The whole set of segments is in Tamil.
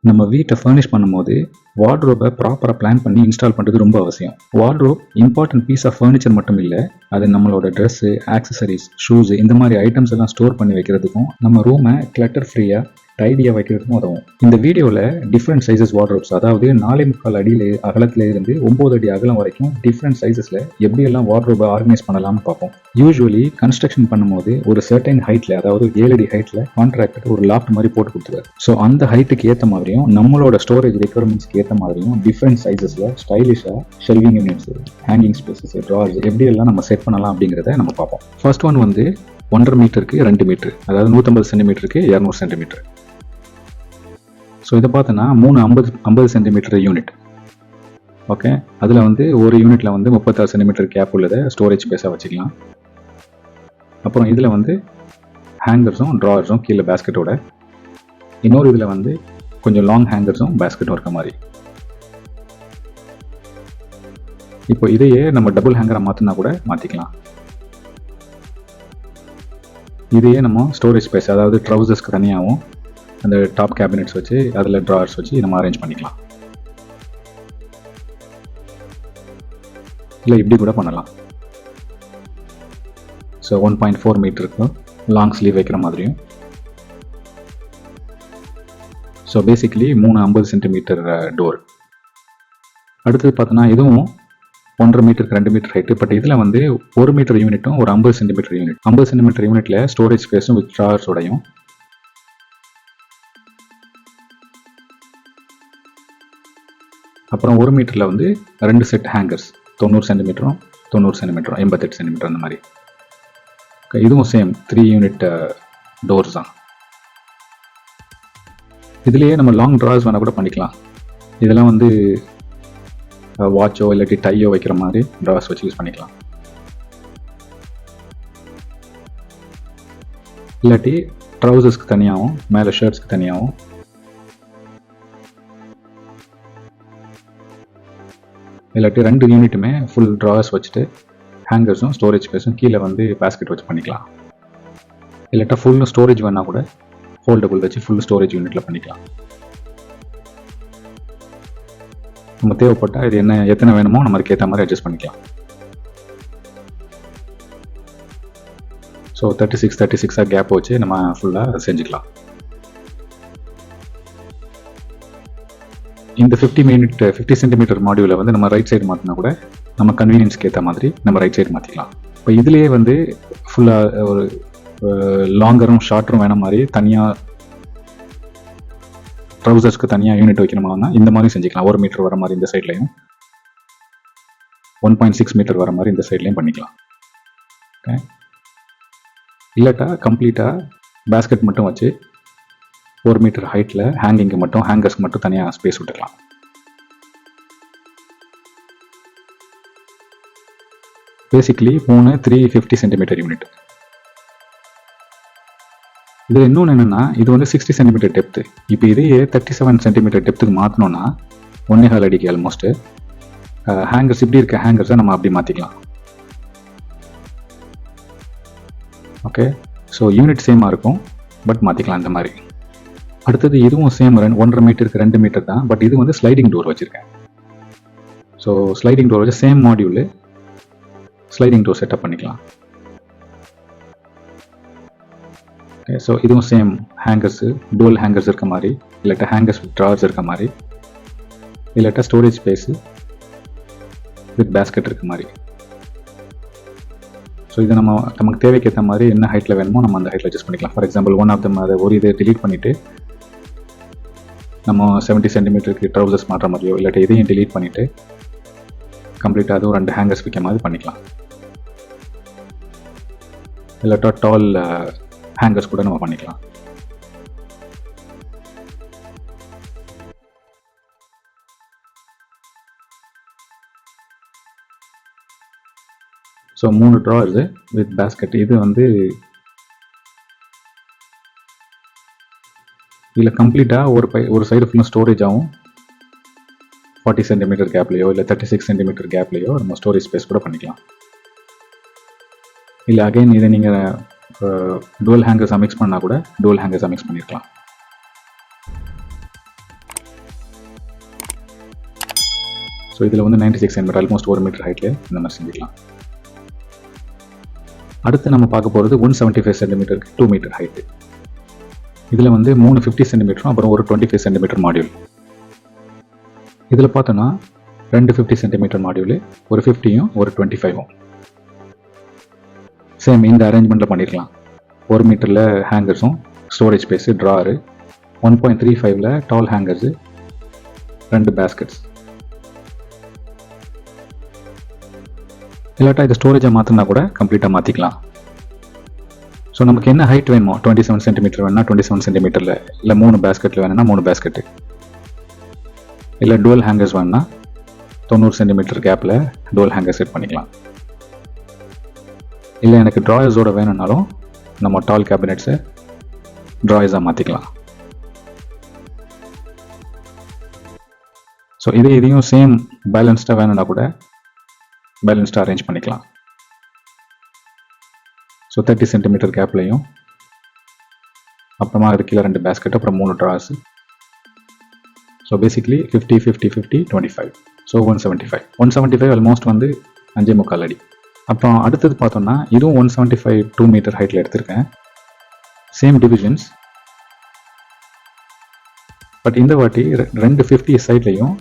நம்ம வீட்டை ஃபர்னிஷ் பண்ணும்போது வார்ட்ரோபை ப்ராப்பராக பிளான் பண்ணி இன்ஸ்டால் பண்ணுறது ரொம்ப அவசியம். Wardrobe important piece of furniture மட்டும் இல்லை, அது நம்மளோட ட்ரெஸ்ஸு, ஆக்சசரிஸ், ஷூஸ் இந்த மாதிரி ஐட்டம்ஸ் எல்லாம் ஸ்டோர் பண்ணி வைக்கிறதுக்கும் நம்ம ரூமை கிளட்டர் ஃப்ரீயாக டைடியாக வைக்கிறதுக்கும் உதவும். இந்த வீடியோவில் டிஃப்ரெண்ட் சைஸஸ் வார்ட்ரோப்ஸ், அதாவது 4.25 அடியில் அகலத்தில் இருந்து 9 அடி அகலம் வரைக்கும் டிஃப்ரெண்ட் சைஸஸில் எப்படியெல்லாம் வார்ட்ரோபை ஆர்கனைஸ் பண்ணலாம்னு பார்ப்போம். யூஸ்வலி கன்ஸ்ட்ரக்ஷன் பண்ணும்போது ஒரு சர்டைன் ஹைட்டில், அதாவது 7 அடி ஹைட்டில் கான்ட்ராக்டர் ஒரு லாஃப்ட் மாதிரி போட்டு கொடுத்துருவார். ஸோ அந்த ஹைட்டுக்கு ஏற்ற மாதிரியும் நம்மளோட ஸ்டோரேஜ் ரெக்யர்மெண்ட்ஸ்க்கு ஏற்ற மாதிரியும் டிஃப்ரெண்ட் சைஸஸில் ஸ்டைலிஷாக ஷெல்விங் யூனிட்ஸ், ஹேங்கிங் ஸ்பேசஸ், ட்ரார்ஸ் எப்படியெல்லாம் நம்ம செட் பண்ணலாம் அப்படிங்கிறத நம்ம பார்ப்போம். ஃபர்ஸ்ட் ஒன் வந்து 1.5 மீட்டருக்கு 2 மீட்டர், அதாவது 150 சென்டிமீட்டருக்கு 200 சென்டிமீட்டர். ஸோ இதை பார்த்தோன்னா 50 சென்டிமீட்டர் யூனிட். ஓகே, அதில் வந்து ஒரு யூனிட்டில் வந்து 36 சென்டிமீட்டர் கேப் உள்ளதை ஸ்டோரேஜ் ஸ்பேஸாக வச்சுக்கலாம். அப்புறம் இதில் வந்து ஹேங்கர்ஸும் ட்ராவர்ஸும் கீழே பேஸ்கெட்டோட, இன்னொரு இதில் வந்து கொஞ்சம் லாங் ஹேங்கர்ஸும் பேஸ்கெட்டும் இருக்க மாதிரி. இப்போ இதையே நம்ம டபுள் ஹேங்கரை மாற்றினா கூட மாற்றிக்கலாம். இதையே நம்ம ஸ்டோரேஜ் ஸ்பேஸ், அதாவது ட்ரௌசர்ஸ்க்கு தனியாகவும் அந்த டாப் கேபினெட்ஸ் வச்சு அதில் ட்ராவர்ஸ் வச்சு நம்ம அரேஞ்ச் பண்ணிக்கலாம். இல்லை இப்படி கூட பண்ணலாம். ஸோ 1.4 மீட்டருக்கு லாங் ஸ்லீவ் வைக்கிற மாதிரியும். So basically 350 centimetre door. அடுத்தது பார்த்தோன்னா இதுவும் 1.5 மீட்டருக்கு 2 மீட்டர் ஹைட்டு. பட் இதில் வந்து 1 மீட்டர் யூனிட்டும் ஒரு 50 சென்டிமீட்டர் யூனிட். 50 சென்டிமீட்டர் யூனிட்டில் ஸ்டோரேஜ் ஸ்பேஸும் வித் ட்ராவர்ஸோடையும், அப்புறம் 1 மீட்டரில் வந்து 2 செட் ஹேங்கர்ஸ், 90 சென்டிமீட்டரும் 90 சென்டிமீட்டரும் 88 சென்டிமீட்டர் அந்த மாதிரி. இதுவும் சேம் 3 யூனிட் டோர்ஸ் தான். இதுலேயே நம்ம லாங் ட்ராஸ் வேணால் கூட பண்ணிக்கலாம். இதெல்லாம் வந்து வாட்சோ இல்லாட்டி டையோ வைக்கிற மாதிரி ட்ராஸ் வச்சு யூஸ் பண்ணிக்கலாம். இல்லாட்டி ட்ரௌசர்ஸ்க்கு தனியாகவும் மேலே ஷர்ட்ஸ்க்கு தனியாகவும், இல்லாட்டி 2 யூனிட்டுமே ஃபுல் ட்ராவர்ஸ் வச்சுட்டு ஹேங்கர்ஸும் ஸ்டோரேஜ் ஸ்பேஸும் கீழே வந்து பேஸ்கெட் வச்சு பண்ணிக்கலாம். இல்லாட்டா ஃபுல் ஸ்டோரேஜ் வேணால் கூட ஃபோல்டபுள் வச்சு ஃபுல் ஸ்டோரேஜ் யூனிட்டில் பண்ணிக்கலாம். நம்ம தேவைப்பட்டால் இது எத்தனை வேணுமோ நம்மளுக்கு ஏற்ற மாதிரி அட்ஜஸ்ட் பண்ணிக்கலாம். ஸோ 36 கேப் வச்சு நம்ம ஃபுல்லாக செஞ்சுக்கலாம். இந்த 50 சென்டிமீட்டர் மாடியூலை வந்து நம்ம ரைட் சைடு மாற்றினா கூட நம்ம கன்வீனியன்ஸ்க்கு ஏற்ற மாதிரி நம்ம ரைட் சைடு மாற்றிக்கலாம். இப்போ இதுலேயே வந்து ஃபுல்லாக ஒரு லாங்கரும் ஷார்ட்டரும் வேண மாதிரி தனியாக ட்ரௌசர்ஸ்க்கு தனியாக யூனிட் வைக்கணும்னா இந்த மாதிரி செஞ்சுக்கலாம். 1 மீட்டர் வர மாதிரி இந்த சைட்லையும், 1.6 மீட்டர் வர மாதிரி இந்த சைட்லையும் பண்ணிக்கலாம். ஓகே, இல்லாட்டா கம்ப்ளீட்டாக பேஸ்கெட் மட்டும் வச்சு 1 மீட்டர் ஹைட்டில் ஹேங்கிங்க்கு மட்டும், ஹேங்கர்ஸ்க்கு மட்டும் தனியாக ஸ்பேஸ் விட்டுக்கலாம். Basically 350 centimetre unit. இது இன்னொன்று என்னென்னா, இது வந்து 60 சென்டிமீட்டர் டெப்த்து. இப்போ இதையே 37 சென்டிமீட்டர் டெப்த்துக்கு மாற்றினோன்னா 1.25 அடிக்கு ஆல்மோஸ்ட்டு ஹேங்கர்ஸ், இப்படி இருக்க ஹேங்கர்ஸை நம்ம அப்படி மாற்றிக்கலாம். ஓகே, ஸோ யூனிட் சேமாக இருக்கும், பட் மாற்றிக்கலாம் இந்த மாதிரி. அடுத்தது இதுவும் சேம் 1.5 மீட்டருக்கு 2 மீட்டர் தான், பட் இது வந்து ஸ்லைடிங் டோர் வச்சுருக்கேன். ஸோ ஸ்லைடிங் டோர் வச்சு same module sliding door setup பண்ணிக்கலாம். ஓகே, ஸோ இதுவும் சேம் ஹேங்கர்ஸு, டூவல் ஹேங்கர்ஸ் இருக்க மாதிரி, இல்லாட்டா ஹேங்கர்ஸ் வித் ட்ரார்ஸ் இருக்க மாதிரி, இல்லாட்டா ஸ்டோரேஜ் ஸ்பேஸு வித் பேஸ்கெட் இருக்க மாதிரி. ஸோ இதை நமக்கு தேவைக்கு ஏற்ற மாதிரி என்ன ஹைட்டில் வேணுமோ நம்ம அந்த ஹைட்டில் அட்ஜஸ்ட் பண்ணிக்கலாம். For example one of them அதை ஒரு இதை டிலீட் பண்ணிவிட்டு நம்ம 70 சென்டிமீட்டருக்கு ட்ரௌசர்ஸ் மாற்ற மாதிரியோ, இல்லாட்டி இதையும் டிலீட் பண்ணிவிட்டு கம்ப்ளீட்டாக அதுவும் 2 ஹேங்கர்ஸ் வைக்க மாதிரி பண்ணிக்கலாம். இல்லாட்டா டால் ஹேங்கர்ஸ் கூட நம்ம பண்ணிக்கலாம். So 3 traverse with basket. இது வந்து இதில் கம்ப்ளீட்டாக ஒரு சைடு ஃபுல்லாக ஸ்டோரேஜ் ஆகும். 40 சென்டிமீட்டர் கேப்லையோ இல்லை 36 சென்டிமீட்டர் கேப்லையோ நம்ம ஸ்டோரேஜ் ஸ்பேஸ் கூட பண்ணிக்கலாம். இல்லை அகைன் இதை நீங்கள் டுவல் ஹேங்கர்ஸாக மிக்ஸ் பண்ணால் கூட டுவல் ஹேங்கர்ஸாக மிக்ஸ் பண்ணியிருக்கலாம். ஸோ இதில் வந்து 96 cm, ஆல்மோஸ்ட் 1 மீட்டர் ஹைட்டில் இந்த மாதிரி செஞ்சுக்கலாம். அடுத்து நம்ம பார்க்க போகிறது 175 cm 2 மீட்டர் ஹைட்டு. இதில் வந்து 3 50 cm அப்புறம் ஒரு 25 cm மாடியூல். இதில் பார்த்தோன்னா 2 50 cm மாடியூல், ஒரு 50யும் ஒரு 25ம். சேம் இந்த அரேஞ்ச்மெண்ட்டில் பண்ணியிருக்கலாம். 1 மீட்டரில் ஹேங்கர்ஸும், ஸ்டோரேஜ் ஸ்பேஸு, ட்ராரு, 1.35ல் டால் ஹேங்கர்ஸு, 2 பேஸ்கெட்ஸ். இல்லாட்டா இது ஸ்டோரேஜை மாற்றினா கூட கம்ப்ளீட்டாக மாற்றிக்கலாம். ஸோ நமக்கு என்ன ஹைட் வேணுமோ, 27 cm வேணும்னா 27 cm, இல்லை 3 பேஸ்கெட்டில் வேணும்னா 3 பேஸ்கெட்டு, இல்லை டுவல் ஹேங்கர்ஸ் வேணும்னா 90 cm கேப்பில் டுவல் ஹேங்கர் செட் பண்ணிக்கலாம். இல்லை எனக்கு ட்ராயர்ஸோட வேணும்னாலும் நம்ம டால் கேபினெட்ஸை ட்ராயர்ஸாக மாற்றிக்கலாம். ஸோ இதையும் சேம் பேலன்ஸ்டாக வேணும்னா கூட பேலன்ஸ்டாக அரேஞ்ச் பண்ணிக்கலாம். ஸோ 30 cm கேப்லையும், அப்புறமா அது கீழே 2 பேஸ்கெட், அப்புறம் 3 Dras. So basically 50 50 50 25. So 175 almost வந்து 5.25 அடி. அப்புறம் அடுத்தது பார்த்தோம்னா இதுவும் 175 2 மீட்டர் ஹைட்டில் எடுத்திருக்கேன். சேம் டிவிஷன்ஸ், பட் இந்த வாட்டி 2 50 சைட்லையும்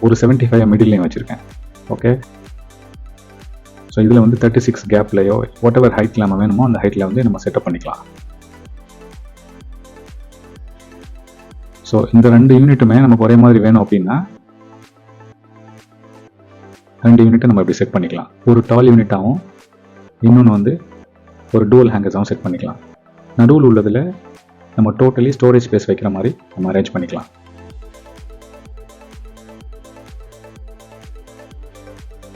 ஒரு 75 மிடில்லையும் வச்சுருக்கேன். ஓகே, ஸோ இதில் வந்து 36 கேப்லையோ வாட் எவர் ஹைட்டில் நம்ம வேணுமோ அந்த ஹைட்டில் வந்து நம்ம செட்டப் பண்ணிக்கலாம். ஸோ இந்த 2 யூனிட்டுமே நமக்கு ஒரே மாதிரி வேணும் அப்படின்னா 2 யூனிட்டை நம்ம இப்படி செட் பண்ணிக்கலாம். ஒரு டால் யூனிட்டாகவும் இன்னொன்று வந்து ஒரு டூவல் ஹேங்கர்ஸாகவும் செட் பண்ணிக்கலாம். நடுவில் உள்ளதில் நம்ம டோட்டலி ஸ்டோரேஜ் ஸ்பேஸ் வைக்கிற மாதிரி நம்ம அரேஞ்ச் பண்ணிக்கலாம்.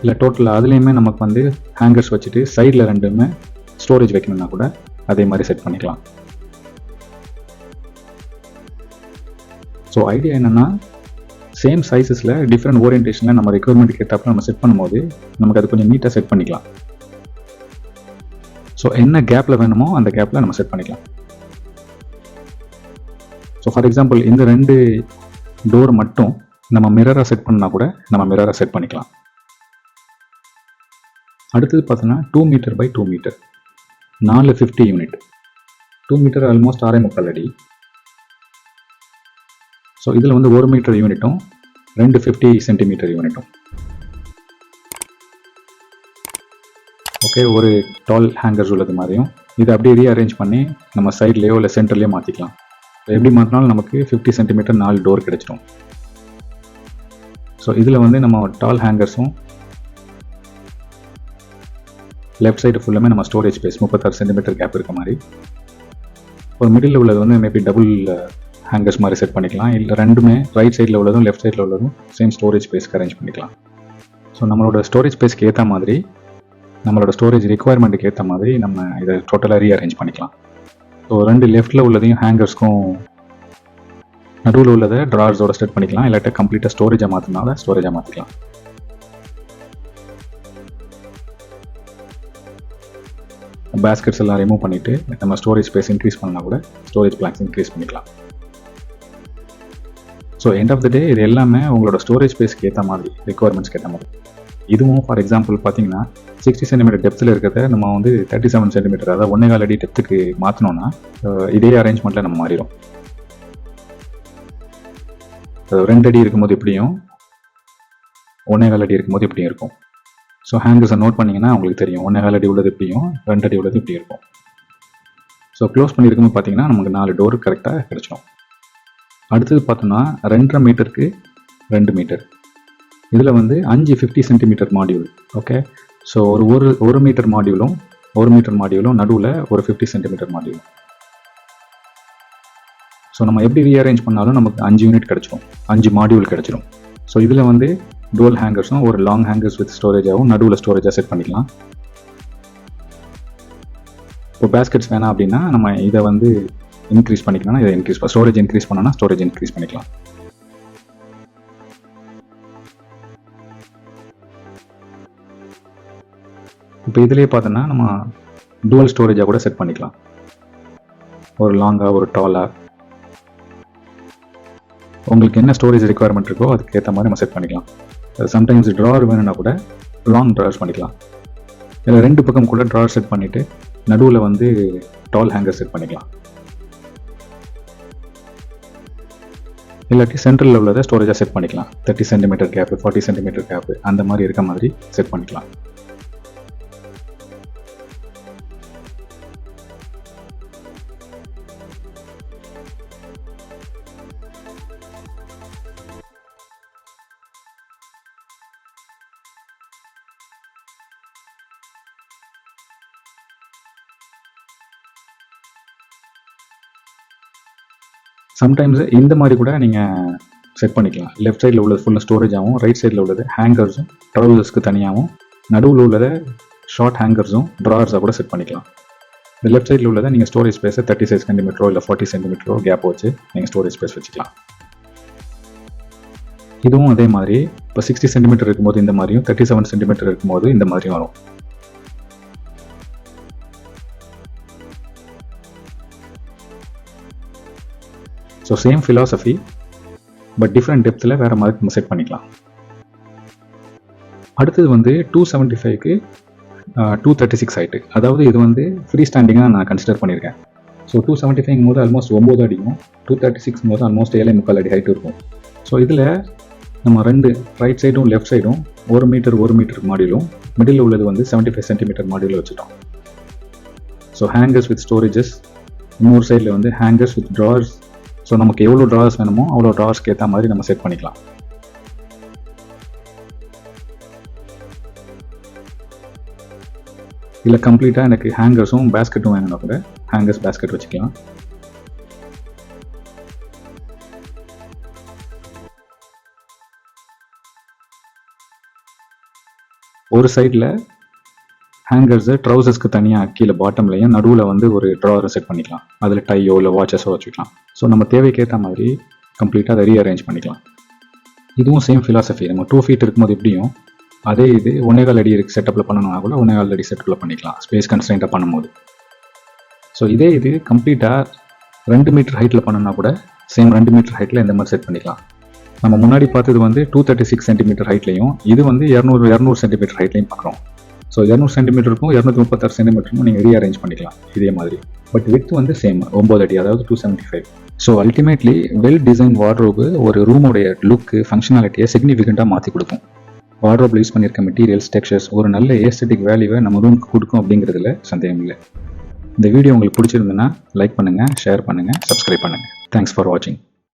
இல்லை டோட்டலாக அதுலேயுமே நமக்கு வந்து ஹேங்கர்ஸ் வச்சுட்டு சைடில் 2மே ஸ்டோரேஜ் வைக்கணும்னா கூட அதே மாதிரி செட் பண்ணிக்கலாம். ஸோ ஐடியா என்னென்னா சேம் சைஸஸில் டிஃப்ரெண்ட் ஓரியன்டேஷனில் நம்ம ரெக்யர்மெண்ட்டுக்கு ஏற்றாப்புல நம்ம செட் பண்ணும்போது நமக்கு அது கொஞ்சம் நீட்டாக செட் பண்ணிக்கலாம். ஸோ என்ன கேப்பில் வேணுமோ அந்த கேப்பில் நம்ம செட் பண்ணிக்கலாம். ஸோ ஃபார் எக்ஸாம்பிள் இந்த 2 டோர் மட்டும் நம்ம மிரராக செட் பண்ணால் கூட நம்ம மிரராக செட் பண்ணிக்கலாம். அடுத்தது பார்த்தோன்னா 2 meter by 2 meter 4 50 unit. 2 meter almost 6.25 அடி. ஸோ இதில் வந்து 1 மீட்டர் யூனிட்டும் 2 50 cm யூனிட்டும். ஓகே, ஒரு டால் ஹேங்கர்ஸ் உள்ளது மாதிரியும் இதை அப்படியே ரீஅரேஞ்ச் பண்ணி நம்ம சைட்லேயோ இல்லை சென்டர்லேயோ மாற்றிக்கலாம். எப்படி மாற்றினாலும் நமக்கு 50 cm 4 டோர் கிடைச்சிடும். ஸோ இதில் வந்து நம்ம டால் ஹேங்கர்ஸும் லெஃப்ட் சைடு ஃபுல்லாமே நம்ம ஸ்டோரேஜ் ஸ்பேஸ் 36 cm கேப் இருக்க மாதிரி, ஒரு மிடில் உள்ளது வந்து மேபி டபுள் ஹேங்கர்ஸ் மாதிரி செட் பண்ணிக்கலாம். இல்லை 2மே ரைட் சைடில் உள்ளதும் லெஃப்ட் சைடில் உள்ளதும் சேம் ஸ்டோரேஜ் ஸ்பேஸ்க்கு அரேஞ்ச் பண்ணிக்கலாம். ஸோ நம்மளோட ஸ்டோரேஜ் ஸ்பேஸ்க்கு ஏற்ற மாதிரி, நம்மளோட ஸ்டோரேஜ் ரெக்குவயர்மெண்ட்டுக்கு ஏற்ற மாதிரி நம்ம இதை டோட்டலாக ரீஅரேஞ்ச் பண்ணிக்கலாம். ஸோ 2 லெஃப்ட்டில் உள்ளதையும் ஹேங்கர்ஸ்க்கும் நடுவில் உள்ளதை ட்ரார்ஸோட செட் பண்ணிக்கலாம். இல்லாட்ட கம்ப்ளீட்டாக ஸ்டோரேஜாக மாற்றினால ஸ்டோரேஜாக மாற்றிக்கலாம். பேஸ்கெட்ஸ் எல்லாம் ரிமூவ் பண்ணிவிட்டு நம்ம ஸ்டோரேஜ் ஸ்பேஸ் இன்க்ரீஸ் பண்ணால் கூட ஸ்டோரேஜ் பிளாக்ஸ் இன்க்ரீஸ் பண்ணிக்கலாம். ஸோ எண்ட் ஆஃப் த டே இது எல்லாமே உங்களோட ஸ்டோரேஜ் ஸ்பேஸ்க்கு ஏற்ற மாதிரி, ரெக்குவயர்மெண்ட்ஸ்க்கு ஏற்ற மாதிரி. இதுவும் ஃபார் எக்ஸாம்பிள் பார்த்தீங்கன்னா 60 cm டெப்த்தில் இருக்கிறத நம்ம வந்து 37 cm, அதாவது 1.25 அடி டெப்த்துக்கு மாற்றினோன்னா இதே அரேஞ்ச்மெண்ட்டில் நம்ம மாறிடும். 2 அடி இருக்கும்போது எப்படியும் 1.25 அடி இருக்கும்போது எப்படியும் இருக்கும். ஸோ ஹேங்கர்ஸை நோட் பண்ணிங்கன்னா உங்களுக்கு தெரியும் 1.25 அடி உள்ளது எப்படியும் 2 அடி உள்ளது இப்படி இருக்கும். ஸோ க்ளோஸ் பண்ணியிருக்கும்போது பார்த்தீங்கன்னா நமக்கு 4 டோர் கரெக்டாக கிடைச்சிடும். அடுத்தது பார்த்தோம்னா 2.5 மீட்டருக்கு 2 மீட்டர். இதில் வந்து 5 50 cm மாடியூல். ஓகே, ஸோ ஒரு மீட்டர் மாடியூலும் நடுவில் ஒரு 50 cm மாடியூலும். ஸோ நம்ம எப்படி ரீஅரேஞ்ச் பண்ணாலும் நமக்கு 5 யூனிட் கிடைச்சிடும், 5 மாடியூல் கிடைச்சிடும். ஸோ இதில் வந்து டுவல் ஹேங்கர்ஸும் ஒரு லாங் ஹேங்கர்ஸ் வித் ஸ்டோரேஜாகவும் நடுவில் ஸ்டோரேஜாக செட் பண்ணிக்கலாம். இப்போ பேஸ்கெட்ஸ் வேணாம் அப்படின்னா நம்ம இதை வந்து இன்க்ரீஸ் பண்ணிக்கலாம், இதை ஸ்டோரேஜ் இன்க்ரீஸ் பண்ணோன்னா ஸ்டோரேஜ் இன்க்ரீஸ் பண்ணிக்கலாம். இப்போ இதிலே பார்த்தோன்னா நம்ம டுவல் ஸ்டோரேஜாக கூட செட் பண்ணிக்கலாம். ஒரு லாங்காக ஒரு டாலாக உங்களுக்கு என்ன ஸ்டோரேஜ் ரெக்குவயர்மெண்ட் இருக்கோ அதுக்கு ஏற்ற மாதிரி நம்ம செட் பண்ணிக்கலாம். சம்டைம்ஸ் ட்ரார் வேணும்னா கூட லாங் ட்ரார்ஸ் பண்ணிக்கலாம். இல்லை 2 பக்கம் கூட ட்ரார் செட் பண்ணிவிட்டு நடுவில் வந்து டால் ஹேங்கர் செட் பண்ணிக்கலாம். இல்லாட்டி சென்ட்ரலில் உள்ளதை ஸ்டோரேஜாக செட் பண்ணிக்கலாம். 30 சென்டிமீட்டர் கேப்பு, 40 சென்டிமீட்டர் கேப்பு அந்த மாதிரி இருக்க மாதிரி செட் பண்ணிக்கலாம். சம்டைம்ஸ் இந்த மாதிரி கூட நீங்கள் செட் பண்ணிக்கலாம். லெஃப்ட் சைடில் உள்ளது ஃபுல்லாக ஸ்டோரேஜாகவும், ரைட் சைடில் உள்ளது ஹேங்கர்ஸும், ட்ரௌசர்ஸ்க்கு தனியாகவும், நடுவில் உள்ளதை ஷார்ட் ஹேங்கர்ஸும் ட்ரார்ஸாக கூட செட் பண்ணிக்கலாம். இந்த லெஃப்ட் சைடில் உள்ளதை நீங்கள் ஸ்டோரேஜ் ஸ்பேஸை 36 சென்டிமீட்டரோ இல்லை 40 சென்டிமீட்டரோ கேப் வச்சு நீங்கள் ஸ்டோரேஜ் ஸ்பேஸ் வச்சுக்கலாம். இதுவும் அதே மாதிரி இப்போ 60 சென்டிமீட்டர் இருக்கும்போது இந்த மாதிரியும், 37 சென்டிமீட்டர் இருக்கும்போது இந்த மாதிரியும் வரும். So same philosophy but different டெப்த்தில் வேறு மாதிரி நம்ம செட் பண்ணிக்கலாம். அடுத்தது வந்து 275க்கு 236 ஹைட்டு. அதாவது இது வந்து ஃப்ரீ ஸ்டாண்டிங்காக நான் கன்சிடர் பண்ணியிருக்கேன். ஸோ 275 போது ஆல்மோஸ்ட் 9 அடியும், 236 போது ஆல்மோஸ்ட் 7.25 அடி ஹைட் இருக்கும். ஸோ இதில் நம்ம 2 ரைட் சைடும் லெஃப்ட் சைடும் 1 மீட்டர் மாடியிலும், மிடில் உள்ளது வந்து 75 சென்டிமீட்டர் மாடியில் வச்சுட்டோம். ஸோ ஹேங்கர்ஸ் வித் ஸ்டோரேஜஸ், இன்னொரு சைடில் வந்து ஹேங்கர்ஸ் வித் ட்ரார்ஸ். ஸோ நமக்கு எவ்வளோ ட்ரார்ஸ் வேணுமோ அவ்வளோ ட்ரார்ஸ்க்கு ஏற்ற மாதிரி நம்ம செட் பண்ணிக்கலாம். இல்லை கம்ப்ளீட்டாக எனக்கு ஹேங்கர்ஸும் பேஸ்கெட்டும் வேணும்னா கூட ஹேங்கர்ஸ் பேஸ்கெட் வச்சுக்கலாம். ஒரு சைடில் ஹேங்கர்ஸை ட்ரௌசர்ஸ்க்கு தனியாக கீழே பாட்டம்லையும், நடுவில் வந்து ஒரு ட்ராரை செட் பண்ணிக்கலாம். அதில் டையோ இல்லை வாட்சஸோ வச்சுக்கலாம். ஸோ நம்ம தேவைக்கு ஏற்ற மாதிரி கம்ப்ளீட்டாக அதை ரீஅரேஞ்ச் பண்ணிக்கலாம். இதுவும் சேம் ஃபிலாசபி. நம்ம 2 ஃபீட் இருக்கும்போது எப்படியும் அதே இது 1.25 அடி செட்டப்பில் பண்ணணும்னா கூட 1.25 அடி செட்டப்பில் பண்ணிக்கலாம், ஸ்பேஸ் கன்ஸ்ட்ரெயின்ட்டாக பண்ணும்போது. ஸோ இதே இது கம்ப்ளீட்டாக 2 மீட்டர் ஹைட்டில் பண்ணணும்னா கூட சேம் 2 மீட்டர் ஹைட்டில் இந்த மாதிரி செட் பண்ணிக்கலாம். நம்ம முன்னாடி பார்த்தது வந்து 236 சென்டிமீட்டர் ஹைட்லையும், இது வந்து 200 சென்டிமீட்டர் ஹைட்லையும் பார்க்குறோம். ஸோ 200 சென்டிமீட்டருக்கும் 236 சென்டிமீட்டருக்கும் நீங்கள் ரீஅரேஞ்ச் பண்ணிக்கலாம் இதே மாதிரி. பட் வித் வந்து சேம் 9 அடி, அதாவது 275. So ultimately well design wardrobe ஒரு ரூமோடைய லுக்கு, ஃபங்க்ஷனாலிட்டியை சிக்னிஃபிகண்ட்டாக மாற்றி கொடுக்கும். வார்ட்ரோபில் யூஸ் பண்ணியிருக்க மெட்டீரியல்ஸ், டெக்ஸ்சர்ஸ் ஒரு நல்ல ஏஸ்தெட்டிக் வேல்யூவை நம்ம ரூமுக்கு கொடுக்கும் அப்படிங்கிறதுல சந்தேகம் இல்லை. இந்த வீடியோ உங்களுக்கு பிடிச்சிருந்ததுன்னா லைக் பண்ணுங்கள், ஷேர் பண்ணுங்கள், சப்ஸ்கிரைப் பண்ணுங்கள். தேங்க்ஸ் ஃபார் வாட்சிங்.